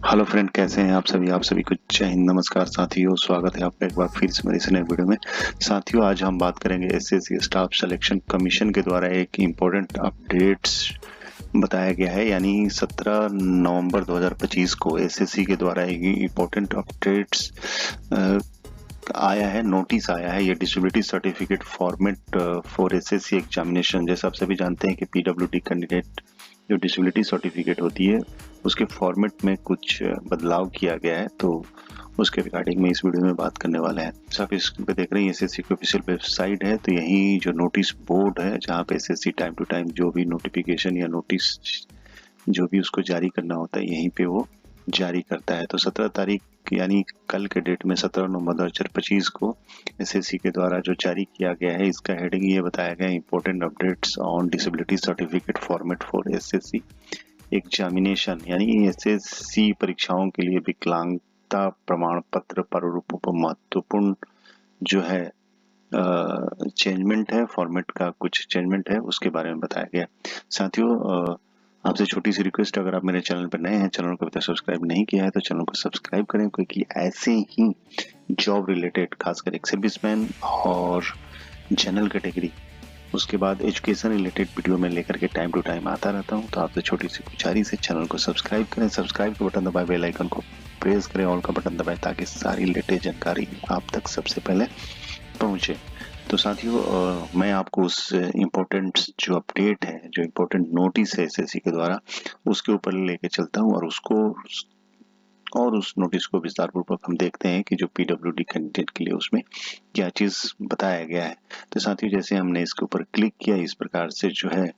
Hello friend, कैसे हैं आप सभी को जय हिंद, नमस्कार साथियों। स्वागत है आपका एक बार फिर से मेरे इस नए वीडियो में। साथियों, आज हम बात करेंगे एसएससी स्टाफ सिलेक्शन कमीशन के द्वारा एक इम्पोर्टेंट अपडेट्स बताया गया है, यानी 17 नवंबर 2025 को एसएससी के द्वारा एक इम्पोर्टेंट अपडेट्स आया है, नोटिस आया है। ये disability certificate format for SSC examination. जैसे आप सभी जानते हैं कि पीडब्ल्यूडी कैंडिडेट जो डिसेबिलिटी सर्टिफिकेट होती है उसके फॉर्मेट में कुछ बदलाव किया गया है, तो उसके रिगार्डिंग में इस वीडियो में बात करने वाले हैं। आप इस पे देख रहे हैं एसएससी की ऑफिशियल वेबसाइट है, तो यही जो नोटिस बोर्ड है जहाँ पे एसएससी टाइम टू टाइम जो भी नोटिफिकेशन या नोटिस जो भी उसको जारी करना होता है यहीं पे वो जारी करता है। तो 17 तारीख यानी कल के डेट में 17 नवंबर 2025 को एसएससी के द्वारा जो जारी किया गया है, इसका हेडिंग ये बताया गया, important updates on disability certificate format for SSC examination, यानी एसएससी परीक्षाओं के लिए विकलांगता प्रमाण पत्र प्रारूपों पर महत्वपूर्ण जो है चेंजमेंट है, फॉर्मेट का कुछ चेंजमेंट है, उसके बारे में बताया गया। साथियों, आपसे छोटी सी रिक्वेस्ट, अगर आप मेरे चैनल पर नए हैं, चैनल को अभी तक सब्सक्राइब नहीं किया है तो चैनल को सब्सक्राइब करें, क्योंकि ऐसे ही जॉब रिलेटेड खासकर एक सर्विसमैन और जनरल कैटेगरी, उसके बाद एजुकेशन रिलेटेड वीडियो में लेकर के टाइम टू टाइम आता रहता हूं। तो आपसे छोटी सी गुजारिश है, चैनल को सब्सक्राइब करें, सब्सक्राइब का बटन दबाएं, बेल आइकन को प्रेस करें, ऑल का बटन दबाएं, ताकि सारी लेटेस्ट जानकारी आप तक सबसे पहले पहुंचे। तो साथियों, मैं आपको उस इम्पोर्टेंट जो अपडेट है, जो इम्पोर्टेंट नोटिस है एसएससी के द्वारा, उसके ऊपर लेके चलता हूँ और उस नोटिस को विस्तार पूर्वक हम देखते हैं कि जो पीडब्ल्यूडी कैंडिडेट के लिए उसमें क्या चीज बताया गया है। तो साथियों, जैसे हमने इसके ऊपर क्लिक किया, इस प्रकार से जो है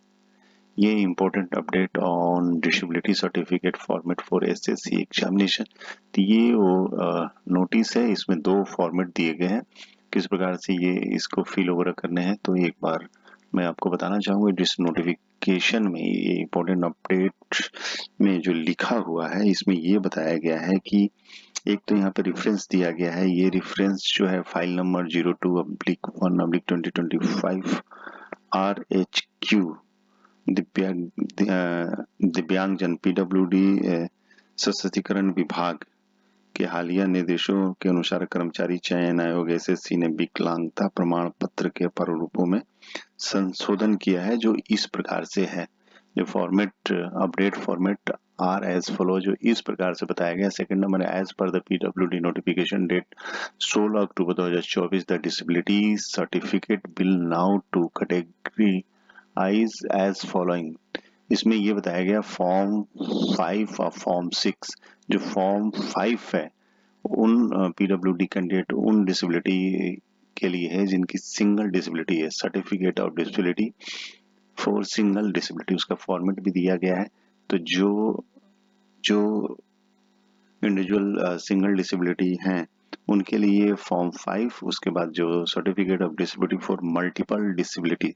ये important update on disability certificate format for SSC examination, तो ये वो नोटिस है। इसमें दो फॉर्मेट दिए गए हैं, किस प्रकार से ये इसको फिल ओवर करने हैं, तो एक बार मैं आपको बताना चाहूंगा। जिस नोटिफिकेशन में ये इम्पोर्टेंट अपडेट में जो लिखा हुआ है, इसमें ये बताया गया है कि एक तो यहाँ पे रेफरेंस दिया गया है। ये रेफरेंस जो है फाइल नंबर 02/1/2025 RHQ दिव्यांगजन पीडब्ल्यूडी सशक्तिकरण विभाग के हालिया निर्देशों के अनुसार कर्मचारी चयन आयोग एसएससी ने विकलांगता प्रमाण पत्र के प्रारूपों में संशोधन किया है, जो इस प्रकार से है। जो format update format are as follow, जो इस प्रकार से बताया गया। सेकंड नंबर है, as per the PWD notification date 16 October 2024 the disability certificate will now to categorise as following. इसमें ये बताया गया फॉर्म 5 और फॉर्म 6। जो फॉर्म 5 है उन पीडब्ल्यूडी कैंडिडेट उन डिसेबिलिटी के लिए है जिनकी सिंगल डिसेबिलिटी है, certificate of disability for single disability, उसका फॉर्मेट भी दिया गया है। तो जो जो इंडिविजुअल सिंगल डिसेबिलिटी हैं उनके लिए फॉर्म 5, उसके बाद जो certificate of disability for multiple disability,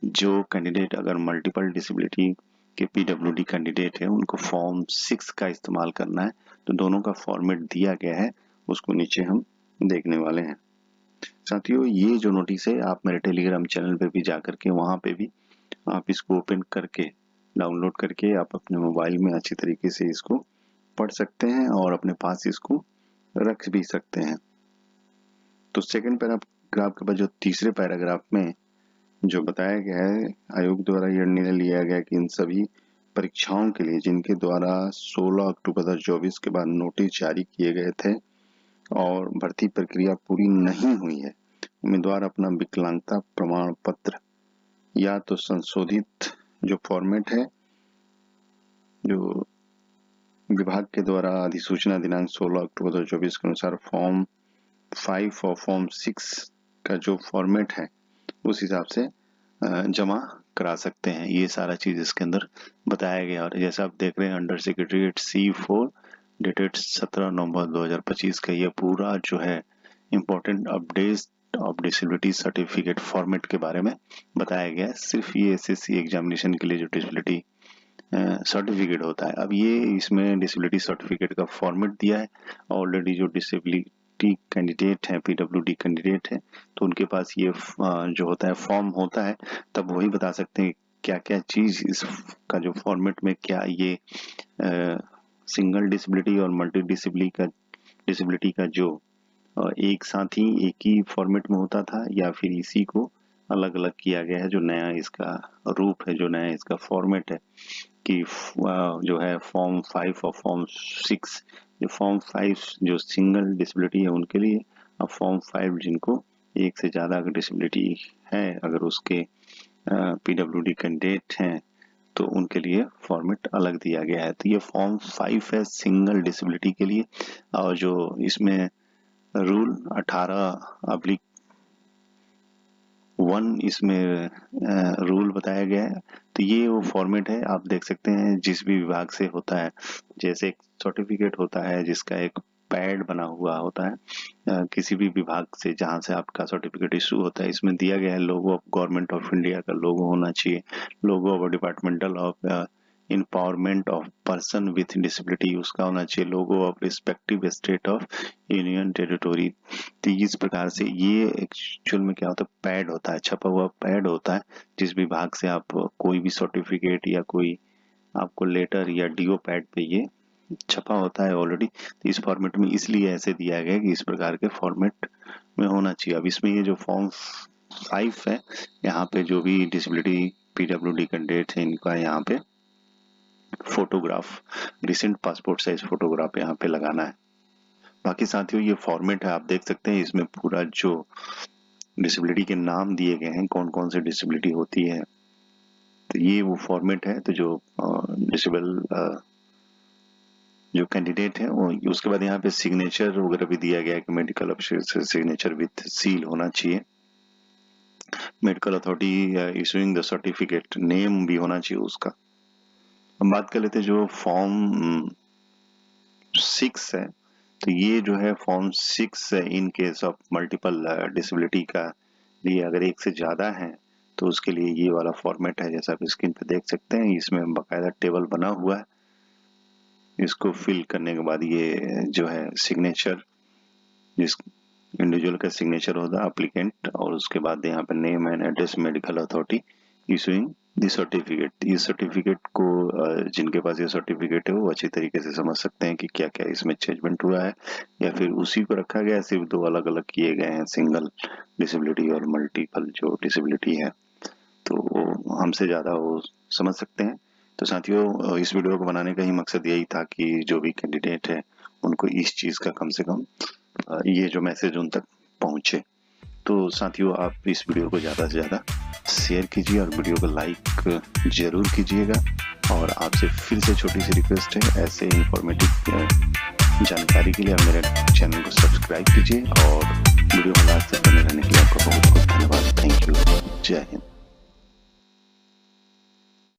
जो कैंडिडेट अगर मल्टीपल डिसेबिलिटी के पीडब्ल्यूडी कैंडिडेट है उनको फॉर्म 6 का इस्तेमाल करना है। तो दोनों का फॉर्मेट दिया गया है, उसको नीचे हम देखने वाले हैं। साथियों, ये जो नोटिस है आप मेरे टेलीग्राम चैनल पे भी जा करके वहां पे भी आप इसको ओपन करके डाउनलोड करके आप अपने मोबाइल में अच्छी तरीके से इसको पढ़ सकते हैं और अपने पास इसको रख भी सकते हैं। तो सेकंड पैराग्राफ के बाद जो तीसरे पैराग्राफ में जो बताया गया है, आयोग द्वारा यह निर्णय लिया गया कि इन सभी परीक्षाओं के लिए जिनके द्वारा 16 अक्टूबर 2024 के बाद नोटिस जारी किए गए थे और भर्ती प्रक्रिया पूरी नहीं हुई है, उम्मीदवार अपना विकलांगता प्रमाण पत्र या तो संशोधित जो फॉर्मेट है, जो विभाग के द्वारा अधिसूचना दिनांक 16 अक्टूबर 2024 के अनुसार फॉर्म 5 और फॉर्म 6 का जो फॉर्मेट है उस हिसाब से जमा करा सकते हैं। ये सारा चीज इसके अंदर बताया गया। और जैसा आप देख रहे हैं, अंडर सेक्रेटरीट C4 डेटेड 17 नवंबर 2025 का ये पूरा जो है important update of disability certificate format के बारे में बताया गया है। सिर्फ ये एसएससी एग्जामिनेशन के लिए जो डिसेबिलिटी सर्टिफिकेट होता है, अब ये इसमें डिसेबिलिटी सर्टिफिकेट का फॉर्मेट दिया है। ऑलरेडी जो डिसेबिलिटी कैंडिडेट है, पीडब्ल्यूडी कैंडिडेट है, तो उनके पास ये जो होता है फॉर्म होता है, तब वही बता सकते हैं क्या क्या चीज इसका जो फॉर्मेट में क्या ये सिंगल डिसेबिलिटी और मल्टी डिसेबिलिटी का जो एक साथ ही एक ही फॉर्मेट में होता था, या फिर इसी को अलग अलग किया गया है, जो नया इसका रूप है, जो नया इसका फॉर्मेट है कि जो है फॉर्म 5 और फॉर्म 6। जो फॉर्म 5 जो सिंगल डिसेबिलिटी है उनके लिए, अब फॉर्म 5 जिनको एक से ज़्यादा अगर डिसेबिलिटी है, अगर उसके पीडब्ल्यूडी कैंडिडेट हैं, तो उनके लिए फॉर्मेट अलग दिया गया है। तो ये फॉर्म 5 है सिंगल डिसेबिलिटी के लिए, और जो इसमें रूल 18/1 इसमें रूल बताया गया है। तो ये वो फॉर्मेट है, आप देख सकते हैं जिस भी विभाग से होता है, जैसे एक सर्टिफिकेट होता है जिसका एक पैड बना हुआ होता है, किसी भी विभाग से जहां से आपका सर्टिफिकेट इशू होता है, इसमें दिया गया है logo of government of India का लोगो होना चाहिए, logo of departmental of empowerment of person with disability उसका होना चाहिए, logo of respective state of union territory. तो इस प्रकार से ये एक्चुअल में क्या होता है, पैड होता है, छपा हुआ पैड होता है, जिस विभाग से आप कोई भी सर्टिफिकेट या कोई आपको लेटर या डीओ पैड पे ये छपा होता है ऑलरेडी। तो इस फॉर्मेट में इसलिए ऐसे दिया गया कि इस प्रकार के फॉर्मेट में होना चाहिए। अब इसमें ये जो फॉर्म 5 है, यहाँ पे जो भी डिसेबिलिटी पीडब्ल्यूडी कैंडिडेट है, इनका यहाँ पे photograph, recent passport size photograph यहाँ पे लगाना है। बाकी साथियों ये फॉर्मेट है, आप देख सकते हैं इसमें पूरा जो डिसेबिलिटी के नाम दिए गए हैं, कौन कौन से डिसेबिलिटी होती है, तो ये वो फॉर्मेट है। तो जो डिसेबल जो कैंडिडेट है वो, उसके बाद यहाँ पे सिग्नेचर वगैरह भी दिया गया है कि मेडिकल ऑफिसर से सिग्नेचर विथ सील होना चाहिए, medical authority issuing the certificate, name भी होना चाहिए उसका। हम बात कर लेते हैं जो फॉर्म 6 है, तो ये जो है form 6 in case of multiple disability का लिए, अगर एक से ज्यादा है तो उसके लिए ये वाला फॉर्मेट है, जैसा आप स्क्रीन पे देख सकते हैं। इसमें बकायदा टेबल बना हुआ है, इसको फिल करने के बाद ये जो है सिग्नेचर, जिस इंडिविजुअल का सिग्नेचर होता है एप्लीकेंट, और उसके बाद यहाँ पे name and address, medical authority issuing the certificate. इस सर्टिफिकेट को जिनके पास ये सर्टिफिकेट है वो अच्छी तरीके से समझ सकते हैं कि क्या क्या इसमें चेंजमेंट हुआ है, या फिर उसी को रखा गया, सिर्फ दो अलग अलग किए गए हैं, सिंगल डिसेबिलिटी और मल्टीपल जो डिसेबिलिटी है, तो वो हमसे ज्यादा वो समझ सकते हैं। तो साथियों इस वीडियो को बनाने का ही मकसद यही था कि जो भी कैंडिडेट है उनको इस चीज का कम से कम ये जो मैसेज उन तक पहुंचे। तो साथियों आप इस वीडियो को ज़्यादा से ज़्यादा शेयर कीजिए और वीडियो को लाइक जरूर कीजिएगा। और आपसे फिर से छोटी सी रिक्वेस्ट है, ऐसे इंफॉर्मेटिव जानकारी के लिए आप मेरे चैनल को सब्सक्राइब कीजिए, और वीडियो को लास्ट तक बने रहने के लिए आपका बहुत बहुत धन्यवाद।